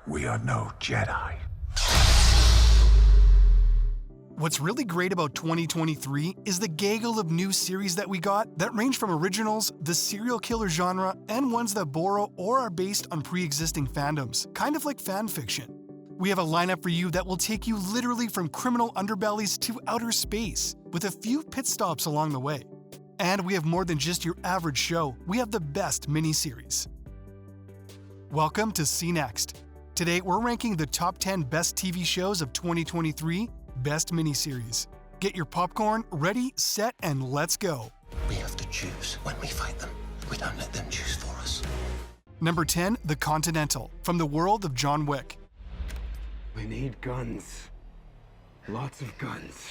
We are no Jedi. What's really great about 2023 is the gaggle of new series that we got that range from originals, the serial killer genre, and ones that borrow or are based on pre-existing fandoms, kind of like fan fiction. We have a lineup for you that will take you literally from criminal underbellies to outer space, with a few pit stops along the way. And we have more than just your average show, we have the best miniseries. Welcome to Cnext. Today we're ranking the top 10 best TV shows of 2023, best miniseries. Get your popcorn, ready, set, and let's go. We have to choose when we fight them. We don't let them choose for us. Number 10, The Continental, from the world of John Wick. We need guns. Lots of guns.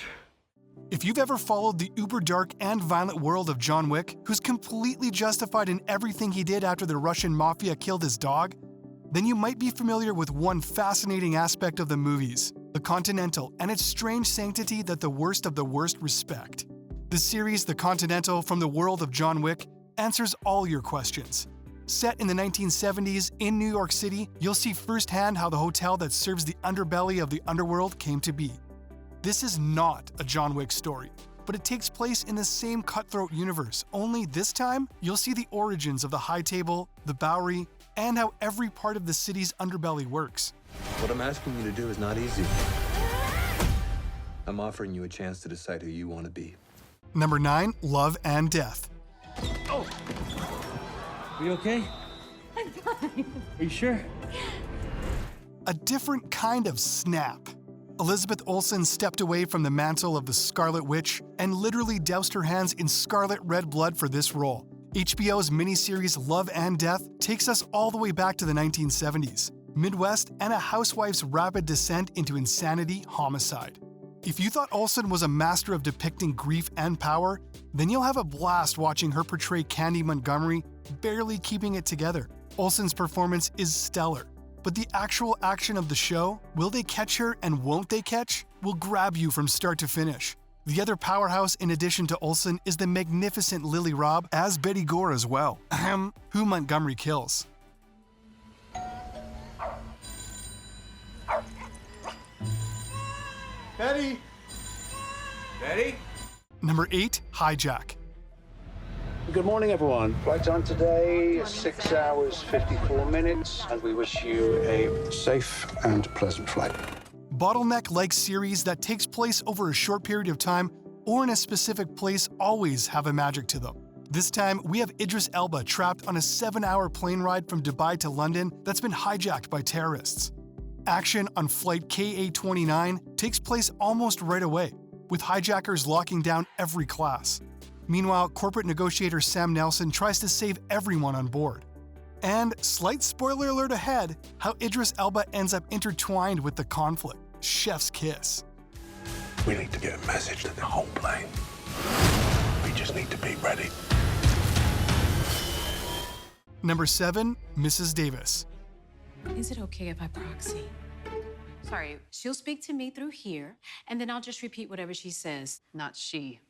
If you've ever followed the uber dark and violent world of John Wick, who's completely justified in everything he did after the Russian mafia killed his dog, then you might be familiar with one fascinating aspect of the movies, The Continental, and its strange sanctity that the worst of the worst respect. The series The Continental from the world of John Wick answers all your questions. Set in the 1970s in New York City, you'll see firsthand how the hotel that serves the underbelly of the underworld came to be. This is not a John Wick story, but it takes place in the same cutthroat universe, only this time, you'll see the origins of the High Table, the Bowery, and how every part of the city's underbelly works. What I'm asking you to do is not easy. I'm offering you a chance to decide who you want to be. Number 9, Love and Death. Oh! Are you okay? I'm fine. Are you sure? A different kind of snap. Elizabeth Olsen stepped away from the mantle of the Scarlet Witch and literally doused her hands in scarlet red blood for this role. HBO's miniseries Love and Death takes us all the way back to the 1970s, Midwest, and a housewife's rapid descent into insanity homicide. If you thought Olsen was a master of depicting grief and power, then you'll have a blast watching her portray Candy Montgomery, barely keeping it together. Olsen's performance is stellar, but the actual action of the show, will they catch her and won't they catch, will grab you from start to finish. The other powerhouse in addition to Olsen is the magnificent Lily Robb as Betty Gore as well, who Montgomery kills. Betty! Ready? Number 8, Hijack. Good morning, everyone. Flight time today is 6 hours, 54 minutes, and we wish you a safe and pleasant flight. Bottleneck-like series that takes place over a short period of time or in a specific place always have a magic to them. This time, we have Idris Elba trapped on a 7-hour plane ride from Dubai to London that's been hijacked by terrorists. Action on Flight KA-29 takes place almost right away, with hijackers locking down every class. Meanwhile, corporate negotiator Sam Nelson tries to save everyone on board. And, slight spoiler alert ahead, how Idris Elba ends up intertwined with the conflict. Chef's kiss. We need to get a message to the whole plane. We just need to be ready. Number 7, Mrs. Davis. Is it okay if I proxy? Sorry, she'll speak to me through here, and then I'll just repeat whatever she says. Not she.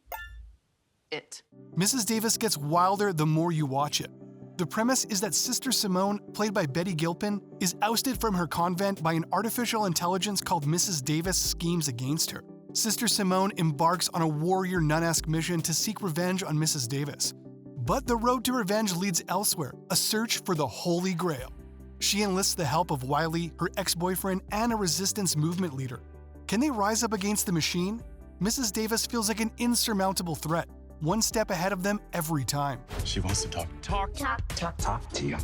It. Mrs. Davis gets wilder the more you watch it. The premise is that Sister Simone, played by Betty Gilpin, is ousted from her convent by an artificial intelligence called Mrs. Davis schemes against her. Sister Simone embarks on a warrior nun-esque mission to seek revenge on Mrs. Davis. But the road to revenge leads elsewhere, a search for the Holy Grail. She enlists the help of Wiley, her ex-boyfriend, and a resistance movement leader. Can they rise up against the machine? Mrs. Davis feels like an insurmountable threat, one step ahead of them every time. She wants to talk. Talk to you.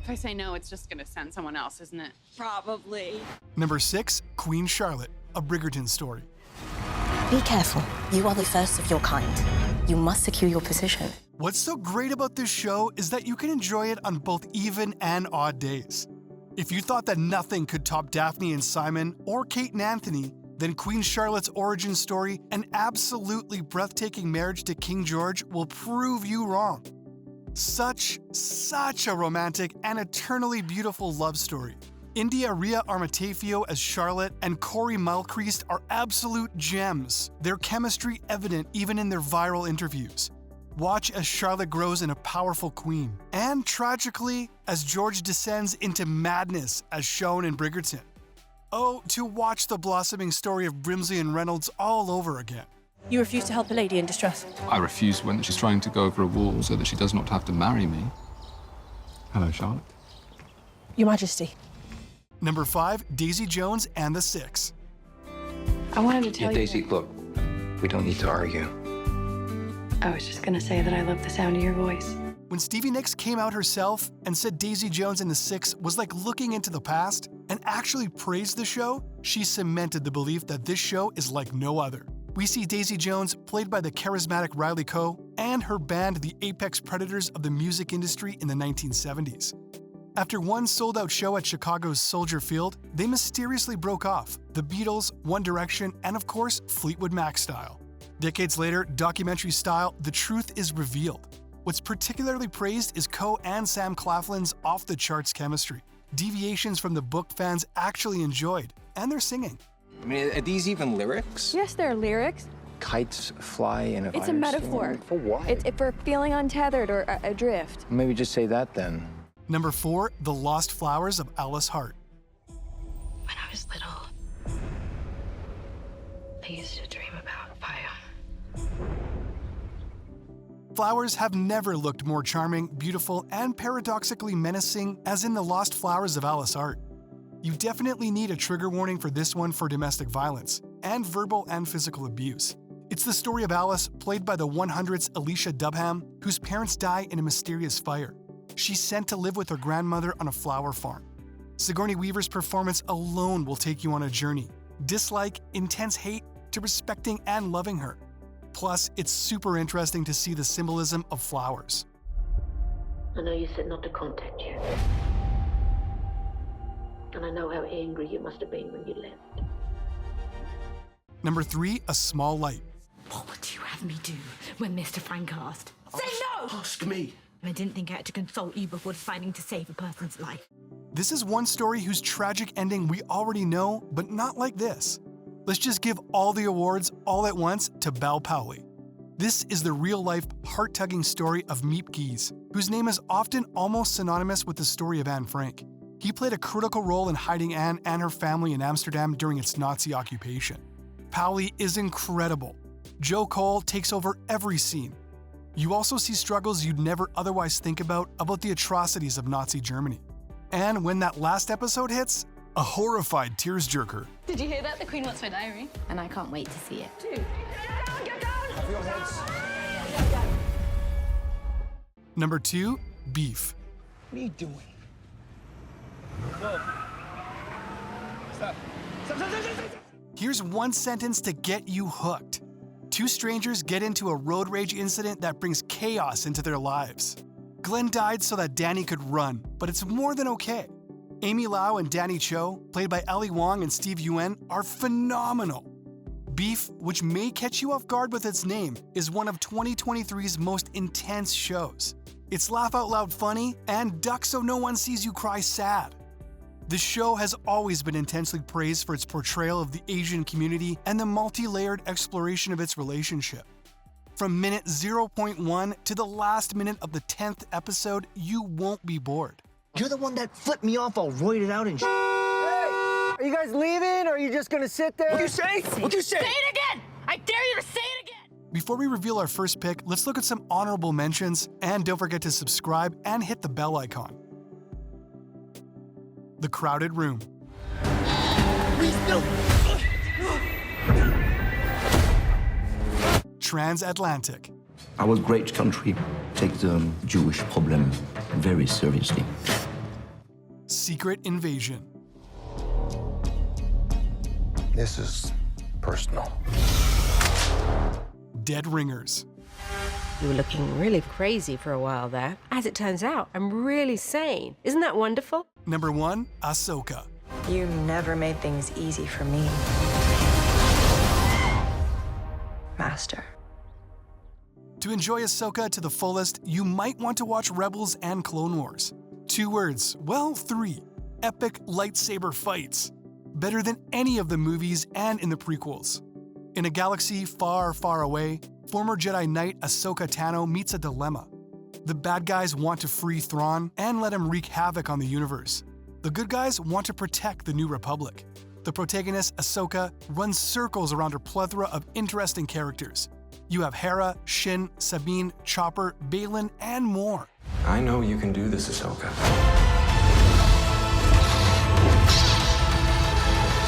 If I say no, it's just gonna send someone else, isn't it? Probably. Number 6, Queen Charlotte, a Bridgerton story. Be careful. You are the first of your kind. You must secure your position. What's so great about this show is that you can enjoy it on both even and odd days. If you thought that nothing could top Daphne and Simon or Kate and Anthony, then Queen Charlotte's origin story and absolutely breathtaking marriage to King George will prove you wrong. Such a romantic and eternally beautiful love story. India Rhea Armatafio as Charlotte and Corey Malcrist are absolute gems, their chemistry evident even in their viral interviews. watch as Charlotte grows in a powerful queen, and tragically, as George descends into madness as shown in Bridgerton. Oh, to watch the blossoming story of Brimsley and Reynolds all over again. You refuse to help a lady in distress. I refuse when she's trying to go over a wall so that she does not have to marry me. Hello, Charlotte. Your Majesty. Number 5, Daisy Jones and the Six. I wanted to tell you. Daisy, look, we don't need to argue. I was just gonna say that I love the sound of your voice. When Stevie Nicks came out herself and said Daisy Jones and the Six was like looking into the past and actually praised the show, she cemented the belief that this show is like no other. We see Daisy Jones, played by the charismatic Riley Coe, and her band the apex predators of the music industry in the 1970s. After one sold-out show at Chicago's Soldier Field, they mysteriously broke off, the Beatles, One Direction, and of course, Fleetwood Mac style. Decades later, documentary style, the truth is revealed. What's particularly praised is Coe and Sam Claflin's off-the-charts chemistry. Deviations from the book fans actually enjoyed, and their singing. I mean, are these even lyrics? Yes, there are lyrics. Kites fly in a It's a metaphor. For what? It's if we're feeling untethered or adrift. Maybe just say that then. Number 4, The Lost Flowers of Alice Hart. When I was little, I used to dream about fire. Flowers have never looked more charming, beautiful, and paradoxically menacing as in The Lost Flowers of Alice Hart. You definitely need a trigger warning for this one for domestic violence, and verbal and physical abuse. It's the story of Alice, played by the 100's Alicia Dubham, whose parents die in a mysterious fire. She's sent to live with her grandmother on a flower farm. Sigourney Weaver's performance alone will take you on a journey. Dislike, intense hate, to respecting and loving her. Plus, it's super interesting to see the symbolism of flowers. I know you said not to contact you. And I know how angry you must have been when you left. Number 3, A Small Light. What would you have me do when Mr. Frank asked? Say no! Ask me. I didn't think I had to consult you before deciding to save a person's life. This is one story whose tragic ending we already know, but not like this. Let's just give all the awards all at once to Bal Powley. This is the real-life, heart-tugging story of Miep Gies, whose name is often almost synonymous with the story of Anne Frank. He played a critical role in hiding Anne and her family in Amsterdam during its Nazi occupation. Powley is incredible. Joe Cole takes over every scene. You also see struggles you'd never otherwise think about the atrocities of Nazi Germany. And when that last episode hits, a horrified tears-jerker. Did you hear that? The Queen wants my diary. And I can't wait to see it. Dude, get down, get down! Have your heads. Number 2, Beef. What are you doing? Here's one sentence to get you hooked. Two strangers get into a road rage incident that brings chaos into their lives. Glenn died so that Danny could run, but it's more than okay. Amy Lau and Danny Cho, played by Ali Wong and Steve Yuen, are phenomenal. Beef, which may catch you off guard with its name, is one of 2023's most intense shows. It's laugh-out-loud funny and duck so no one sees you cry sad. The show has always been intensely praised for its portrayal of the Asian community and the multi-layered exploration of its relationship. From minute 0.1 to the last minute of the 10th episode, you won't be bored. You're the one that flipped me off all roided out and Hey! Are you guys leaving, or are you just gonna sit there? What'd you say? What'd you say? Say it again! I dare you to say it again! Before we reveal our first pick, let's look at some honorable mentions, and don't forget to subscribe and hit the bell icon. The Crowded Room. Transatlantic. Our great country takes the Jewish problem very seriously. Secret Invasion. This is personal. Dead Ringers. You were looking really crazy for a while there. As it turns out, I'm really sane. Isn't that wonderful? Number 1, Ahsoka. You never made things easy for me, Master. To enjoy Ahsoka to the fullest, you might want to watch Rebels and Clone Wars. 2 words, well, 3. Epic lightsaber fights. Better than any of the movies and in the prequels. In a galaxy far, far away, former Jedi Knight Ahsoka Tano meets a dilemma. The bad guys want to free Thrawn and let him wreak havoc on the universe. The good guys want to protect the New Republic. The protagonist, Ahsoka, runs circles around her plethora of interesting characters. You have Hera, Shin, Sabine, Chopper, Baylan, and more. I know you can do this, Ahsoka.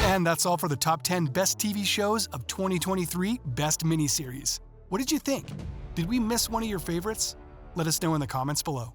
And that's all for the top 10 best TV shows of 2023 Best Miniseries. What did you think? Did we miss one of your favorites? Let us know in the comments below.